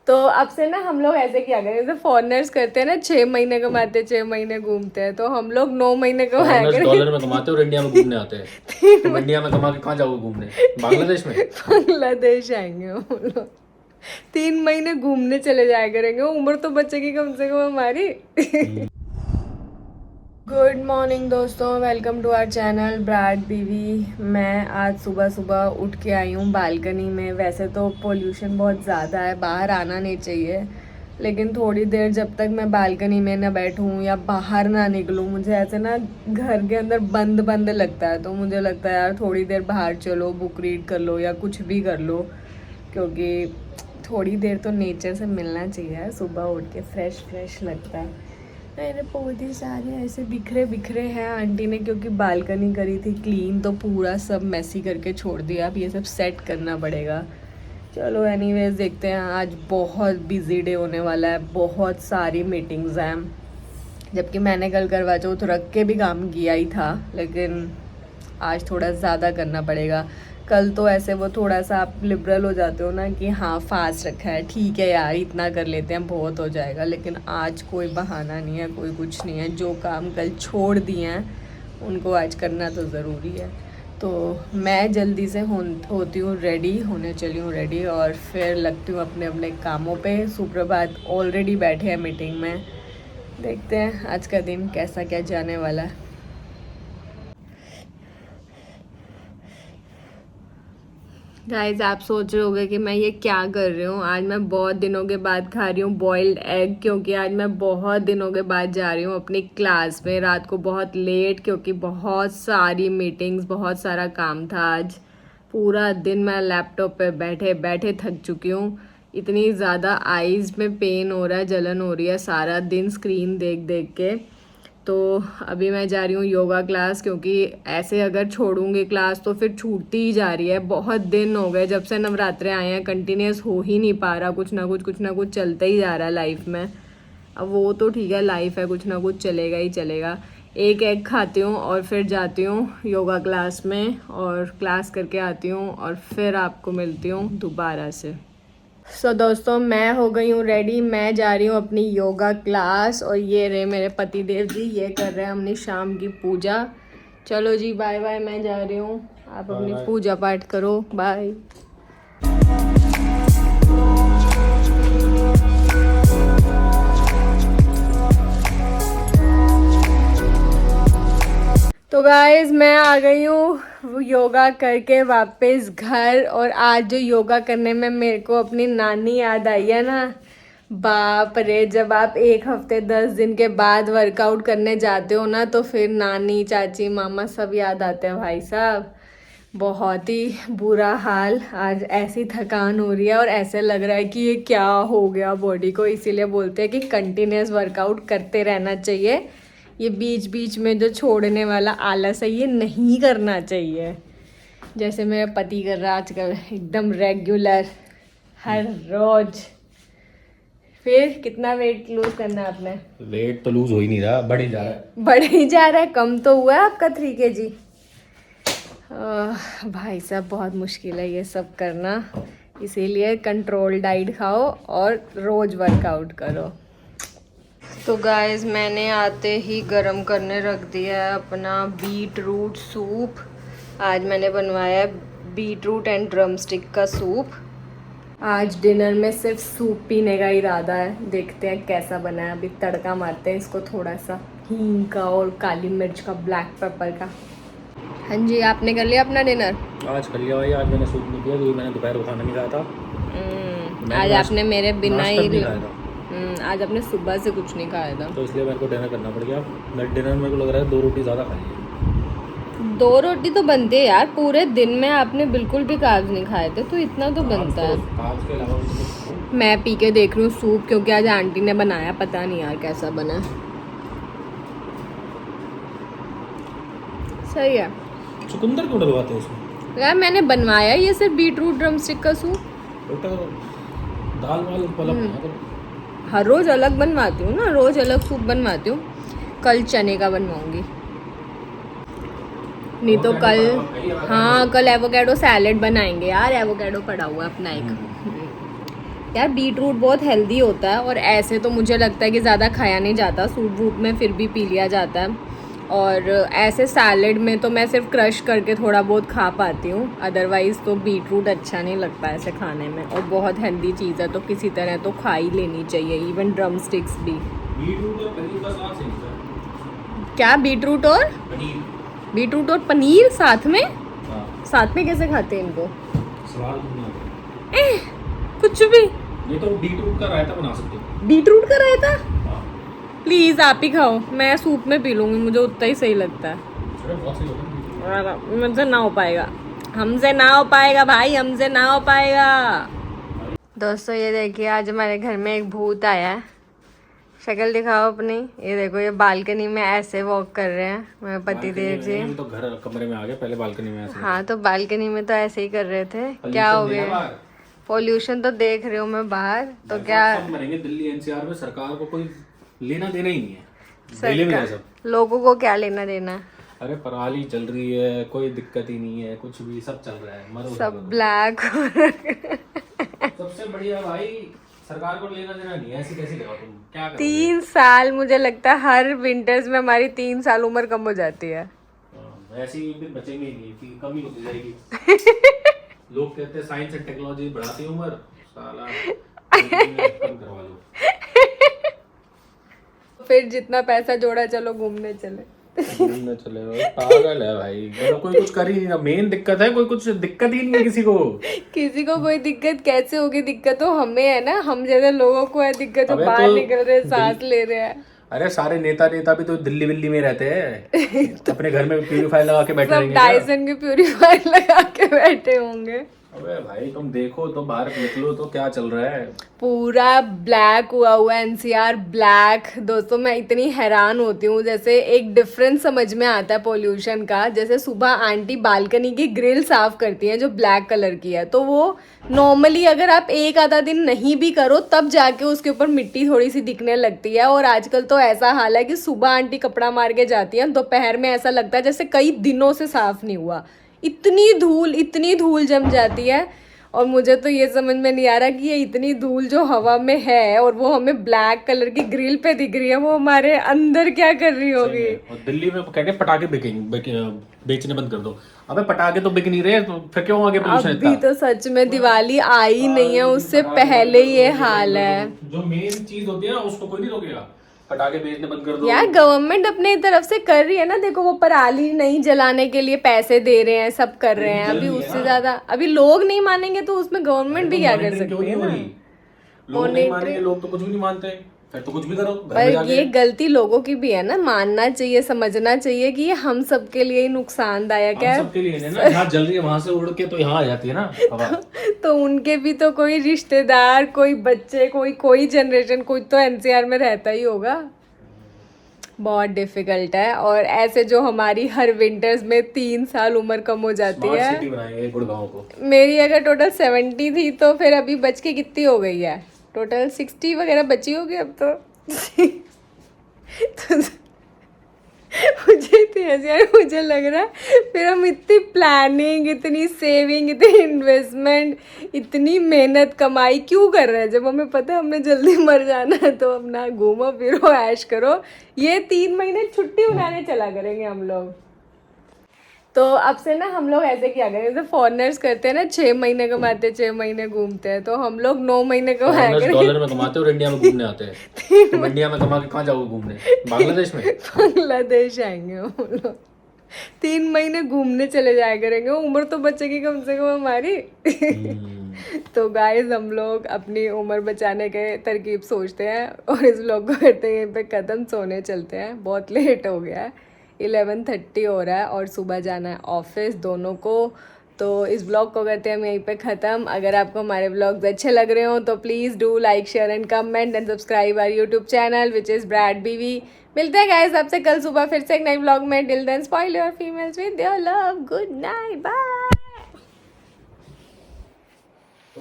तो अब से ना हम लोग ऐसे किया करें, जैसे फॉरेनर्स करते हैं ना, 6 महीने कमाते 6 महीने घूमते हैं, तो हम लोग 9 महीने कमाया करें। डॉलर में कमाते और इंडिया में घूमने आते हैं। तुम इंडिया में कमा के कहाँ जाओगे घूमने? बांग्लादेश में? बांग्लादेश आएंगे हम लोग, 3 महीने घूमने चले जाया करेंगे, उम्र तो बचेगी कम से कम हमारी। गुड मॉर्निंग दोस्तों, वेलकम टू आवर चैनल ब्राड बीवी। मैं आज सुबह सुबह उठ के आई हूँ बालकनी में। वैसे तो पोल्यूशन बहुत ज़्यादा है, बाहर आना नहीं चाहिए, लेकिन थोड़ी देर जब तक मैं बालकनी में ना बैठूँ या बाहर ना निकलूँ, मुझे ऐसे ना घर के अंदर बंद बंद लगता है। तो मुझे लगता है यार थोड़ी देर बाहर चलो, बुक रीड कर लो या कुछ भी कर लो, क्योंकि थोड़ी देर तो नेचर से मिलना चाहिए। सुबह उठ के फ्रेश फ्रेश लगता है। मेरे पौधे सारे ऐसे बिखरे बिखरे हैं आंटी ने, क्योंकि बालकनी करी थी क्लीन, तो पूरा सब मैसी करके छोड़ दिया। अब ये सब सेट करना पड़ेगा। चलो एनीवेज देखते हैं। आज बहुत बिजी डे होने वाला है, बहुत सारी मीटिंग्स हैं, जबकि मैंने कल करवा चौथ रख के भी काम किया ही था, लेकिन आज थोड़ा ज़्यादा करना पड़ेगा। कल तो ऐसे वो थोड़ा सा आप लिबरल हो जाते हो ना कि हाँ फास्ट रखा है, ठीक है यार इतना कर लेते हैं बहुत हो जाएगा, लेकिन आज कोई बहाना नहीं है, कोई कुछ नहीं है। जो काम कल छोड़ दिए हैं उनको आज करना तो ज़रूरी है। तो मैं जल्दी से होती हूँ रेडी, होने चली हूँ रेडी, और फिर लगती हूँ अपने अपने कामों पे। सुप्रभात ऑलरेडी बैठे हैं मीटिंग में, देखते हैं आज का दिन कैसा क्या जाने वाला है। गाइज आप सोच रहे होगे कि मैं ये क्या कर रही हूँ। आज मैं बहुत दिनों के बाद खा रही हूँ बॉइल्ड एग, क्योंकि आज मैं बहुत दिनों के बाद जा रही हूँ अपनी क्लास में, रात को बहुत लेट, क्योंकि बहुत सारी मीटिंग्स, बहुत सारा काम था आज। पूरा दिन मैं लैपटॉप पे बैठे बैठे थक चुकी हूँ। इतनी ज़्यादा आईज में पेन हो रहा है, जलन हो रही है सारा दिन स्क्रीन देख देख के। तो अभी मैं जा रही हूँ योगा क्लास, क्योंकि ऐसे अगर छोड़ूंगी क्लास तो फिर छूटती ही जा रही है। बहुत दिन हो गए जब से नवरात्रे आए हैं, कंटिन्यूस हो ही नहीं पा रहा, कुछ ना कुछ चलता ही जा रहा है लाइफ में। अब वो तो ठीक है, लाइफ है, कुछ ना कुछ चलेगा ही चलेगा। एक एग खाती हूँ और फिर जाती हूँ योगा क्लास में, और क्लास करके आती हूँ, और फिर आपको मिलती हूँ दोबारा से। सो दोस्तों मैं हो गई हूँ रेडी, मैं जा रही हूँ अपनी योगा क्लास, और ये रहे मेरे पति देव जी, ये कर रहे हैं हमने शाम की पूजा। चलो जी बाय बाय, मैं जा रही हूँ, आप अपनी पूजा पाठ करो, बाय। तो गाइज मैं आ गई हूँ योगा करके वापस घर, और आज जो योगा करने में मेरे को अपनी नानी याद आई है ना, बाप रे। जब आप 1 हफ्ते 10 दिन के बाद वर्कआउट करने जाते हो ना, तो फिर नानी चाची मामा सब याद आते हैं भाई साहब। बहुत ही बुरा हाल, आज ऐसी थकान हो रही है और ऐसे लग रहा है कि ये क्या हो गया बॉडी को। इसीलिए बोलते हैं कि कंटिन्यूस वर्कआउट करते रहना चाहिए। ये बीच बीच में जो छोड़ने वाला आलस है ये नहीं करना चाहिए, जैसे मेरा पति कर रहा है आजकल, एकदम रेगुलर हर रोज। फिर कितना वेट लूज करना है आपने? वेट तो लूज हो ही नहीं रहा, बढ़ ही जा रहा है। बढ़ ही जा रहा है, कम तो हुआ है आपका 3 kg। भाई साहब बहुत मुश्किल है ये सब करना, इसीलिए कंट्रोल डाइट खाओ और रोज वर्कआउट करो। तो गाइस मैंने आते ही गरम करने रख दिया है अपना बीट रूट सूप। आज मैंने बनवाया है beetroot and drumstick का सूप। आज डिनर में सिर्फ सूप पीने का इरादा है, देखते हैं कैसा बना है। अभी तड़का मारते हैं इसको थोड़ा सा हींग का और काली मिर्च का, ब्लैक पेपर का। हाँ जी आपने कर लिया अपना डिनर? आज कर लिया भाई, आज मैंने सूप नहीं पिया क्योंकि मैंने दोपहर को खाना नहीं खाया था। आज आपने मेरे बिना ही नहीं खाया था। आज आपने सुबह से कुछ नहीं खाया था, तो इसलिए मेरे को डिनर करना पड़ गया। मैं डिनर मेरे को लग रहा है 2 रोटी ज़्यादा खाई है। 2 रोटी तो बनती है यार, पूरे दिन में आपने बिल्कुल भी कार्ब्स नहीं खाए थे, तो इतना तो बनता है। कार्ब्स के अलावा मैं पी के देख रही हूँ सूप, क्योंकि आज आंटी ने बनाया, पता नहीं यार कैसा बना। सही है। चुकंदर क्यों डलवाते हैं उसमें? यार मैंने बनवाया ये सिर्फ बीट रूट ड्रम स्टिक का सूप। बेटा दाल वाल पलक हर रोज अलग बनवाती हूँ ना, रोज अलग सूप बनवाती हूँ। कल चने का बनवाऊंगी, नहीं तो कल, हाँ कल एवोकाडो सैलेड बनाएंगे यार। एवोकाडो पड़ा हुआ है अपना एक, यार बीट रूट बहुत हेल्दी होता है और ऐसे तो मुझे लगता है कि ज़्यादा खाया नहीं जाता, सूप वूप में फिर भी पी लिया जाता है। और ऐसे सैलेड में तो मैं सिर्फ क्रश करके थोड़ा बहुत खा पाती हूँ, अदरवाइज़ तो बीट रूट अच्छा नहीं लगता ऐसे खाने में। और बहुत हेल्दी चीज़ है तो किसी तरह तो खा ही लेनी चाहिए, इवन ड्रम स्टिक्स भी। बीटरूट और पनीर का साथ सही है। क्या बीट रूट और पनीर? बीट रूट और पनीर साथ में? हाँ, साथ में कैसे खाते हैं इनको? सलाद बना दो। कुछ भी। नहीं तो बीटरूट का रायता बना सकते हो। बीट रूट का रायता? हाँ, प्लीज़ आप ही खाओ, मैं सूप में पी लूँगी, मुझे उतना ही सही लगता है। अरे बहुत सही होता है बीटरूट। मुझसे ना हो पाएगा, हमसे ना हो पाएगा भाई, हमसे ना हो पाएगा। दोस्तों ये देखिए, आज हमारे घर में एक भूत आया है। शक्ल दिखाओ अपनी। ये देखो, ये बालकनी में ऐसे वॉक कर रहे हैं मेरे पति देव जी। तो घर कमरे में आ गए, पहले बालकनी में ऐसे। हाँ, तो बालकनी में तो ऐसे ही कर रहे थे। क्या हो गया? पोल्यूशन तो देख रही हूँ मैं बाहर, तो क्या सब मरेंगे। दिल्ली एनसीआर में सरकार को कोई लेना देना ही नहीं है। दिल्ली में सब लोगों को क्या लेना देना? अरे पराली चल रही है, कोई दिक्कत ही नहीं है, कुछ भी सब चल रहा है। मरो सब ब्लैक। सबसे बढ़िया भाई, सरकार को लेना देना नहीं है। ऐसे कैसे लगाओ तुम? क्या करोगे? 3 साल, मुझे लगता है हर विंटर्स में हमारी 3 साल उम्र कम हो जाती है। ऐसे ही फिर बचेंगे ही नहीं, कि कमी होती जाएगी। लोग कहते हैं साइंस एंड टेक्नोलॉजी बढ़ाती है उम्र, साला कम करवा लो। फिर जितना पैसा जोड़ा, चलो घूमने चले। घूमने चले हो, पागल है भाई। मतलब कोई कुछ कर ही नहीं रहा। मेन दिक्कत है, कोई कुछ दिक्कत ही नहीं है किसी को। किसी को कोई दिक्कत कैसे होगी? दिक्कत तो हमें है ना, हम जैसे लोगों को है दिक्कत, जो अबे बाहर तो निकल रहे हैं, सांस ले रहे हैं। अरे सारे नेता भी तो दिल्ली विल्ली में रहते हैं। अपने घर में प्यूरीफायर लगा के बैठे सब रहेंगे क्या? डायसन के प्यूरीफायर लगा के बैठे होंगे। अबे भाई तुम देखो तो, बाहर निकलो तो क्या चल रहा है। पूरा ब्लैक हुआ एनसीआर ब्लैक। दोस्तों मैं इतनी हैरान होती हूँ, जैसे एक डिफरेंस समझ में आता है पोल्यूशन का। जैसे सुबह आंटी बालकनी की ग्रिल साफ करती हैं जो ब्लैक कलर की है, तो वो नॉर्मली अगर आप एक आधा दिन नहीं भी करो तब जाके उसके ऊपर मिट्टी थोड़ी सी दिखने लगती है। और आजकल तो ऐसा हाल है कि सुबह आंटी कपड़ा मार के जाती है, दोपहर में ऐसा लगता है जैसे कई दिनों से साफ नहीं हुआ। इतनी धूल जम जाती है। और मुझे तो ये समझ में नहीं आ रहा कि ये इतनी धूल जो हवा में है और वो हमें ब्लैक कलर की ग्रिल पे दिख रही है, वो हमारे अंदर क्या कर रही होगी। और दिल्ली में कहते हैं पटाखे बेचने बंद कर दो। अबे पटाखे तो बिक नहीं रहे, तो फिर क्यों आगे पोल्यूशन इतना? अभी तो सच में दिवाली आई नहीं है, उससे पहले ये हाल है। जो मेन चीज होती है ना, उसको कोई नहीं रोकेगा। पटाखे बेचने बंद कर दो। यार गवर्नमेंट अपने तरफ से कर रही है ना, देखो वो पराली नहीं जलाने के लिए पैसे दे रहे हैं, सब कर रहे हैं। अभी उससे ज्यादा अभी लोग नहीं मानेंगे तो उसमें गवर्नमेंट भी क्या कर सकती है ना। लोग नहीं मानेंगे, लोग तो कुछ भी नहीं मानते, फिर तो कुछ भी करो। पर ये गलती लोगों की भी है ना, मानना चाहिए, समझना चाहिए कि ये हम सबके लिए ही नुकसानदायक है। सबके लिए है ना, जहाँ जल रही है वहां से उड़ के तो यहाँ आ जाती है ना हवा। तो उनके भी तो कोई रिश्तेदार, कोई बच्चे, कोई जनरेशन, कोई तो एनसीआर में रहता ही होगा। बहुत डिफिकल्ट है। और ऐसे जो हमारी हर विंटर्स में 3 साल उम्र कम हो जाती है। सिटी बनाएंगे गुड़गांव को। मेरी अगर टोटल 70 थी तो फिर अभी बच के कितनी हो गई है? टोटल 60 वगैरह बची होगी अब तो। मुझे इतनी हंसी आ रही, मुझे लग रहा है फिर हम इतनी प्लानिंग, इतनी सेविंग, इतनी इन्वेस्टमेंट, इतनी मेहनत कमाई क्यों कर रहे हैं जब हमें पता है हमने जल्दी मर जाना है। तो अपना घूमो फिरो, ऐश करो। ये 3 महीने छुट्टी उठाने चला करेंगे हम लोग। तो अब से ना हम लोग ऐसे क्या करेंगे, जैसे फॉरेनर्स करते हैं ना, 6 महीने कमाते, 6 महीने घूमते हैं, तो हम लोग 9 महीने कमाया करेंगे। डॉलर में कमाते और इंडिया में घूमने आते हैं। तो इंडिया में कमा के कहाँ जाओगे घूमने? बांग्लादेश में? बांग्लादेश आएंगे हम लोग, 3 महीने घूमने चले जाया करेंगे। उम्र तो बचेगी कम से कम हमारी। तो गाइस हम लोग अपनी उम्र बचाने के तरकीब सोचते हैं और इस व्लॉग को करते हैं यहीं पे ख़त्म। सोने चलते हैं, बहुत लेट हो गया है, 11:30 हो रहा है और सुबह जाना है ऑफिस दोनों को। तो इस ब्लॉग को करते हैं हम यहीं पे ख़त्म। अगर आपको हमारे ब्लॉग्स अच्छे लग रहे हो तो please do like, share and comment and subscribe our YouTube channel which is ब्रैड बीवी। मिलते हैं गाइस आपसे कल सुबह फिर से एक नई ब्लॉग में। Till then spoil your females with your love. Good night, bye.